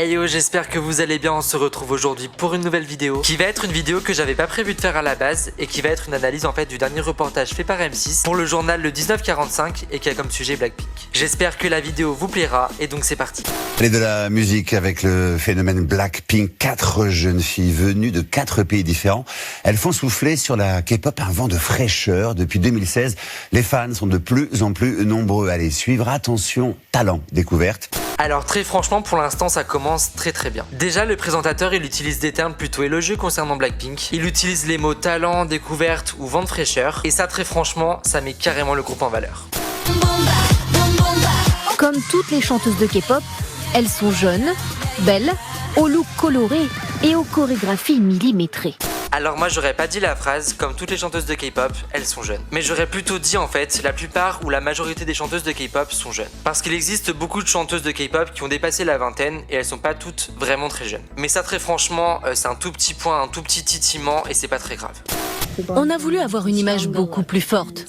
Hey yo, j'espère que vous allez bien. On se retrouve aujourd'hui pour une nouvelle vidéo qui va être une vidéo que j'avais pas prévu de faire à la base et qui va être une analyse en fait du dernier reportage fait par M6 pour le journal le 1945 et qui a comme sujet Blackpink. J'espère que la vidéo vous plaira et donc c'est parti. Allez, de la musique avec le phénomène Blackpink. 4 jeunes filles venues de 4 pays différents. Elles font souffler sur la K-pop un vent de fraîcheur. Depuis 2016, les fans sont de plus en plus nombreux à les suivre. Attention, talent découverte. Alors très franchement, pour l'instant ça commence très bien. Déjà le présentateur il utilise des termes plutôt élogieux concernant Blackpink. Il utilise les mots talent, découverte ou vent de fraîcheur. Et ça très franchement, ça met carrément le groupe en valeur. Comme toutes les chanteuses de K-pop, elles sont jeunes, belles, au look coloré et aux chorégraphies millimétrées. Alors moi j'aurais pas dit la phrase comme toutes les chanteuses de K-pop, elles sont jeunes. Mais j'aurais plutôt dit en fait la plupart ou la majorité des chanteuses de K-pop sont jeunes. Parce qu'il existe beaucoup de chanteuses de K-pop qui ont dépassé la vingtaine et elles sont pas toutes vraiment très jeunes. Mais ça très franchement c'est un tout petit point, un tout petit titillement et c'est pas très grave. On a voulu avoir une image beaucoup plus forte.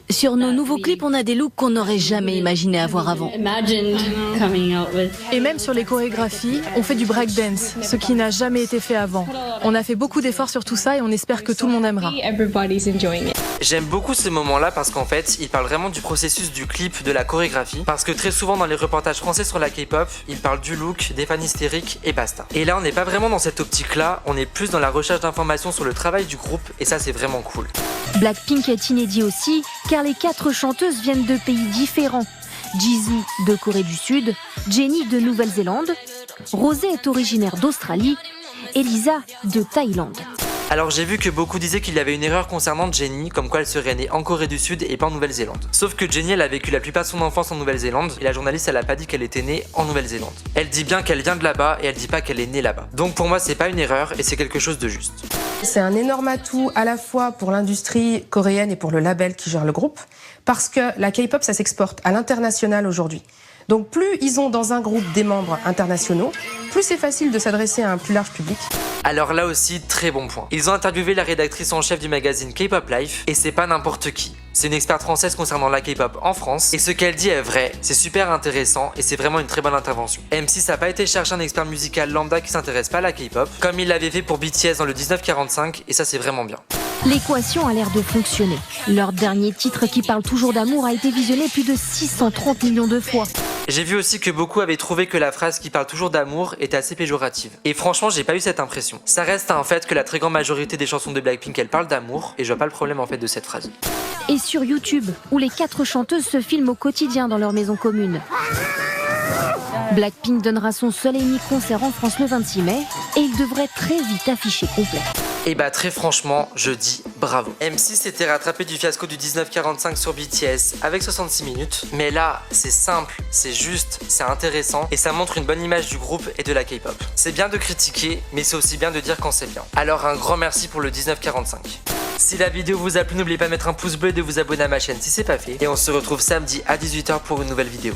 Sur nos nouveaux clips, on a des looks qu'on n'aurait jamais imaginé avoir avant. Et même sur les chorégraphies, on fait du breakdance, ce qui n'a jamais été fait avant. On a fait beaucoup d'efforts sur tout ça et on espère que tout le monde aimera. J'aime beaucoup ce moment-là parce qu'en fait, il parle vraiment du processus du clip, de la chorégraphie. Parce que très souvent dans les reportages français sur la K-pop, il parle du look, des fans hystériques et basta. Et là, on n'est pas vraiment dans cette optique-là, on est plus dans la recherche d'informations sur le travail du groupe et ça, c'est vraiment cool. Blackpink est inédit aussi, car les 4 chanteuses viennent de pays différents. Jisoo de Corée du Sud, Jennie de Nouvelle-Zélande, Rosé est originaire d'Australie et Lisa de Thaïlande. Alors j'ai vu que beaucoup disaient qu'il y avait une erreur concernant Jennie, comme quoi elle serait née en Corée du Sud et pas en Nouvelle-Zélande. Sauf que Jennie elle a vécu la plupart de son enfance en Nouvelle-Zélande et la journaliste elle a pas dit qu'elle était née en Nouvelle-Zélande. Elle dit bien qu'elle vient de là-bas et elle dit pas qu'elle est née là-bas. Donc pour moi c'est pas une erreur et c'est quelque chose de juste. C'est un énorme atout à la fois pour l'industrie coréenne et pour le label qui gère le groupe, parce que la K-pop ça s'exporte à l'international aujourd'hui. Donc plus ils ont dans un groupe des membres internationaux, plus c'est facile de s'adresser à un plus large public. Alors là aussi, très bon point. Ils ont interviewé la rédactrice en chef du magazine K-Pop Life et c'est pas n'importe qui. C'est une experte française concernant la K-pop en France et ce qu'elle dit est vrai, c'est super intéressant et c'est vraiment une très bonne intervention. M6 n'a pas été chercher un expert musical lambda qui s'intéresse pas à la K-pop comme il l'avait fait pour BTS dans le 1945 et ça c'est vraiment bien. L'équation a l'air de fonctionner. Leur dernier titre qui parle toujours d'amour a été visionné plus de 630 millions de fois. J'ai vu aussi que beaucoup avaient trouvé que la phrase qui parle toujours d'amour était assez péjorative. Et franchement, j'ai pas eu cette impression. Ça reste un fait que la très grande majorité des chansons de Blackpink, elles parlent d'amour, et je vois pas le problème en fait de cette phrase. Et sur YouTube, où les 4 chanteuses se filment au quotidien dans leur maison commune. Blackpink donnera son seul et unique concert en France le 26 mai, et il devrait très vite afficher complet. Et bah très franchement, je dis bravo. M6 s'était rattrapé du fiasco du 1945 sur BTS avec 66 minutes. Mais là, c'est simple, c'est juste, c'est intéressant et ça montre une bonne image du groupe et de la K-pop. C'est bien de critiquer, mais c'est aussi bien de dire quand c'est bien. Alors un grand merci pour le 1945. Si la vidéo vous a plu, n'oubliez pas de mettre un pouce bleu et de vous abonner à ma chaîne si c'est pas fait. Et on se retrouve samedi à 18 h pour une nouvelle vidéo.